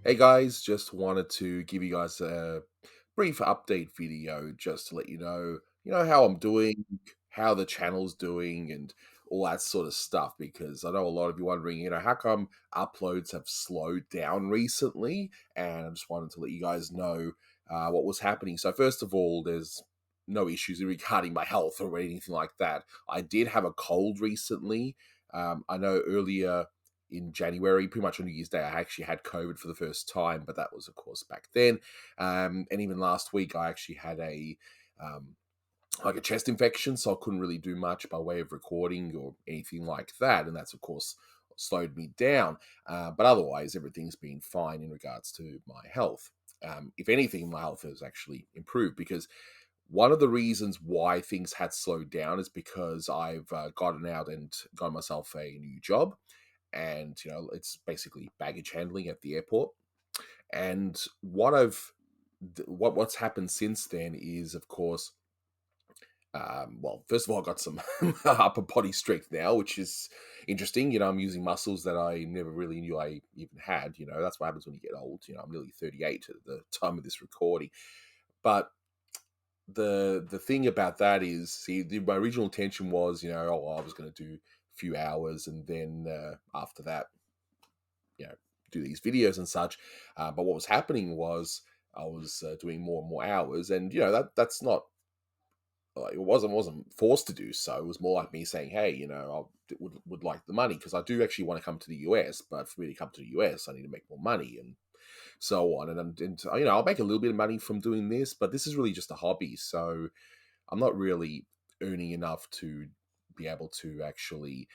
Hey guys, just wanted to give you guys a brief update video just to let you know how I'm doing, how the channel's doing, and all that sort of stuff. Because I know a lot of you wondering, how come uploads have slowed down recently, and I just wanted to let you guys know what was happening. So first of all, there's no issues regarding my health or anything like that. I did have a cold recently. I know earlier in January, pretty much on New Year's Day, I actually had COVID for the first time, but that was, of course, back then. And even last week, I actually had um, a chest infection, so I couldn't really do much by way of recording or anything like that, and that's, of course, slowed me down. But otherwise, everything's been fine in regards to my health. If anything, my health has actually improved because one of the reasons why things had slowed down is because I've gotten out and got myself a new job, and it's basically baggage handling at the airport. And what's happened since then is, of course, well, first of all, I got some upper body strength now, which is interesting. I'm using muscles that I never really knew I even had. That's what happens when you get old. I'm nearly 38 at the time of this recording. But the thing about that is, see, my original intention was, I was going to do a few hours, and then after that, you know do these videos and such. But what was happening was I was doing more and more hours, and that's not like, it wasn't forced to do so. It was more like me saying, hey, would like the money, because I do actually want to come to the US, but for me to come to the US, I need to make more money and so on. And I'll make a little bit of money from doing this, but this is really just a hobby, so I'm not really earning enough to be able to actually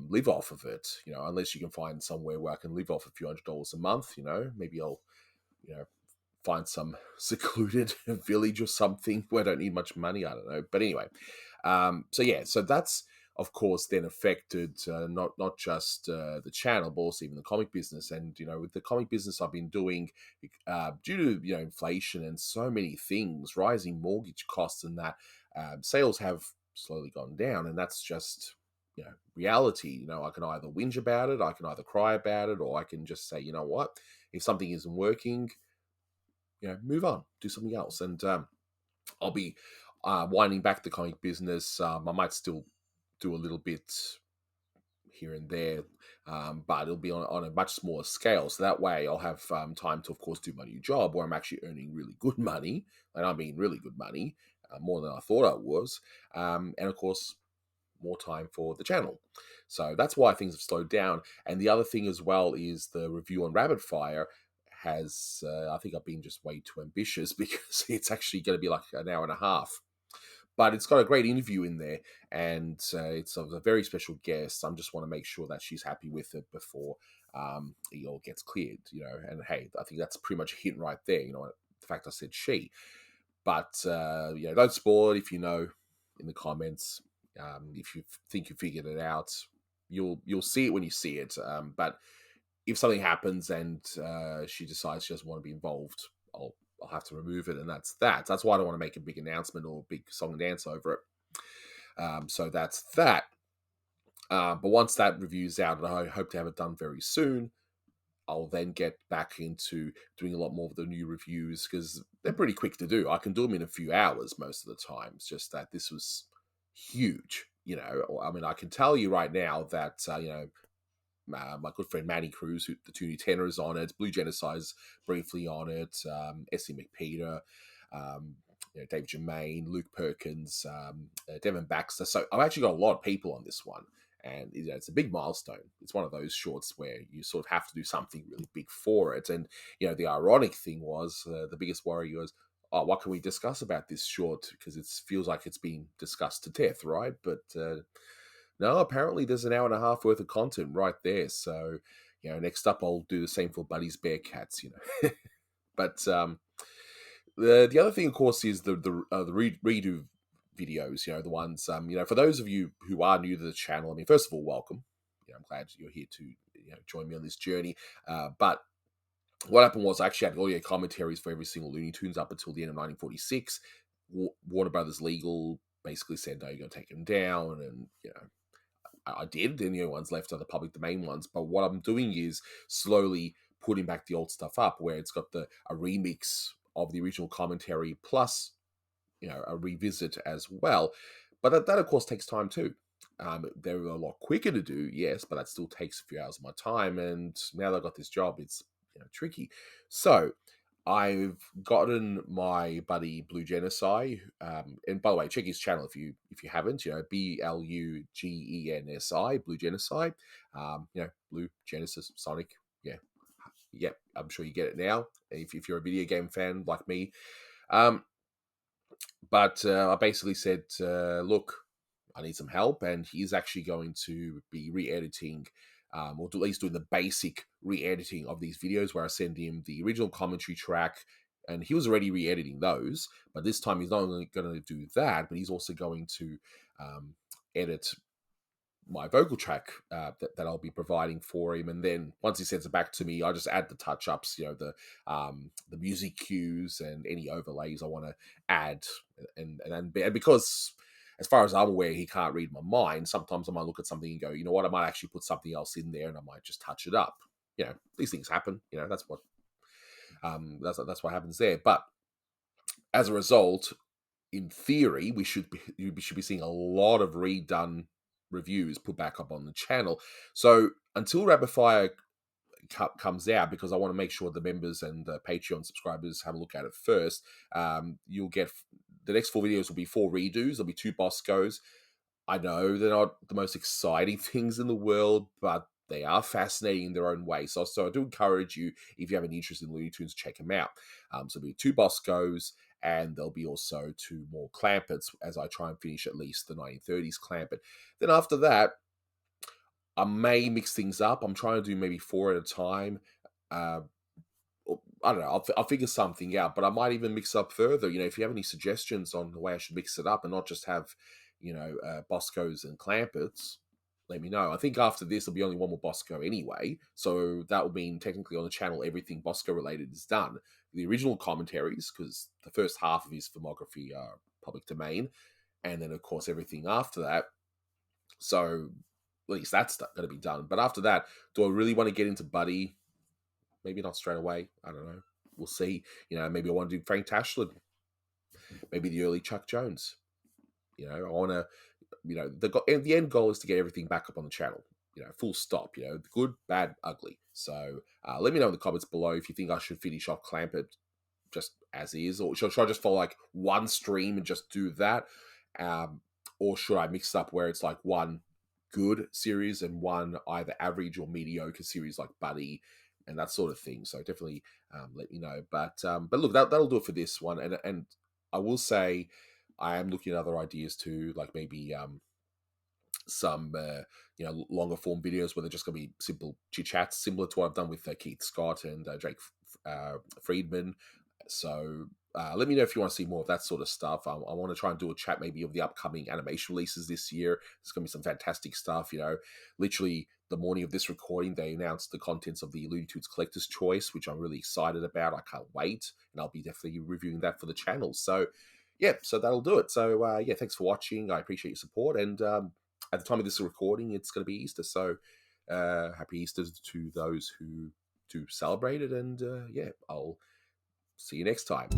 live off of it, unless you can find somewhere where I can live off a few $100s a month. Maybe I'll, you know, find some secluded village or something where I don't need much money. I don't know. But anyway, so yeah, so that's, of course, then affected not just the channel, but also even the comic business. And with the comic business I've been doing, due to inflation and so many things, rising mortgage costs, and that sales have slowly gone down, and that's just reality. I can either whinge about it, I can either cry about it, or I can just say, what, if something isn't working, move on, do something else. And I'll be winding back the comic business. I might still do a little bit here and there, but it'll be on a much smaller scale. So that way I'll have time to, of course, do my new job where I'm actually earning really good money. And I mean really good money, more than I thought I was. And of course, more time for the channel. So that's why things have slowed down. And the other thing as well is the review on Rapid Fire has, I think I've been just way too ambitious because it's actually going to be like an hour and a half. But it's got a great interview in there, and it's of a very special guest. I just want to make sure that she's happy with it before it all gets cleared, And hey, I think that's pretty much a hint right there, the fact I said she. But don't spoil it if you know in the comments. If you think you figured it out, you'll see it when you see it. But if something happens and she decides she doesn't want to be involved, I'll have to remove it, and that's that. That's why I don't want to make a big announcement or a big song and dance over it. So that's that. But once that review's out, and I hope to have it done very soon, I'll then get back into doing a lot more of the new reviews because they're pretty quick to do. I can do them in a few hours most of the time. It's just that this was huge. I mean, I can tell you right now that my good friend Manny Cruz, the two new tenors on it, Blue Genocide's briefly on it, S.E. McPeter, David Germain, Luke Perkins, Devin Baxter. So I've actually got a lot of people on this one. And it's a big milestone. It's one of those shorts where you sort of have to do something really big for it. And the ironic thing was the biggest worry was, oh, what can we discuss about this short? Because it feels like it's been discussed to death, right? But no, apparently there's an hour and a half worth of content right there. So next up I'll do the same for Buddy's Bearcats. But the other thing, of course, is the redo videos. The ones for those of you who are new to the channel. I mean, first of all, welcome. I'm glad you're here to join me on this journey. But what happened was I actually had audio commentaries for every single Looney Tunes up until the end of 1946. Warner Brothers Legal basically said, no, you're going to take them down, and I did. The new ones left are the public domain ones. But what I'm doing is slowly putting back the old stuff up, where it's got a remix of the original commentary plus, a revisit as well. But that of course takes time too. They're a lot quicker to do, yes, but that still takes a few hours of my time. And now that I've got this job, it's tricky. So I've gotten my buddy Blue Genocide, and by the way, check his channel if you haven't. BLUGENSI, Blue Genocide. Blue Genesis Sonic. Yeah, yep. I'm sure you get it now if you're a video game fan like me. But I basically said, look, I need some help, and he's actually going to be re-editing, or at least doing the basic re-editing of these videos, where I send him the original commentary track, and he was already re-editing those, but this time he's not only going to do that, but he's also going to edit my vocal track that I'll be providing for him. And then once he sends it back to me, I just add the touch-ups, the music cues and any overlays I want to add. And because, as far as I'm aware, he can't read my mind, sometimes I might look at something and go, you know what, I might actually put something else in there, and I might just touch it up. These things happen. That's what happens there. But as a result, in theory, we should be seeing a lot of redone reviews put back up on the channel. So until Rapid Fire comes out, because I want to make sure the members and the Patreon subscribers have a look at it first, you'll get the next 4 videos will be 4 redos. There'll be 2 Boscos. I know they're not the most exciting things in the world, but they are fascinating in their own way. So I do encourage you, if you have an interest in Looney Tunes, check them out. So there'll be 2 Boscos, and there'll be also 2 more Clampetts as I try and finish at least the 1930s Clampett. Then after that, I may mix things up. I'm trying to do maybe 4 at a time. I don't know. I'll figure something out, but I might even mix up further. If you have any suggestions on the way I should mix it up and not just have, Boscos and Clampetts, let me know. I think after this, there'll be only 1 more Bosco anyway. So that will mean technically on the channel, everything Bosco related is done. The original commentaries, because the first half of his filmography are public domain, and then of course everything after that. So at least that's going to be done. But after that, do I really want to get into Buddy? Maybe not straight away. I don't know. We'll see. Maybe I want to do Frank Tashlin. Maybe the early Chuck Jones. I want to, the end goal is to get everything back up on the channel. Full stop. Good, bad, ugly. So let me know in the comments below if you think I should finish off Clampett just as is, or should I just follow like one stream and just do that, or should I mix it up where it's like one good series and one either average or mediocre series like Buddy and that sort of thing. So definitely let me know. But look, that'll do it for this one. And I will say I am looking at other ideas too, like maybe some longer form videos where they're just going to be simple chit chats, similar to what I've done with Keith Scott and Jake Friedman. So let me know if you want to see more of that sort of stuff. I want to try and do a chat maybe of the upcoming animation releases this year. There's going to be some fantastic stuff. Literally the morning of this recording, they announced the contents of the Looney Tunes Collector's Choice, which I'm really excited about. I can't wait, and I'll be definitely reviewing that for the channel. So yeah, so that'll do it. So yeah, thanks for watching. I appreciate your support. And at the time of this recording, it's going to be Easter. So happy Easter to those who do celebrate it. And yeah, I'll see you next time.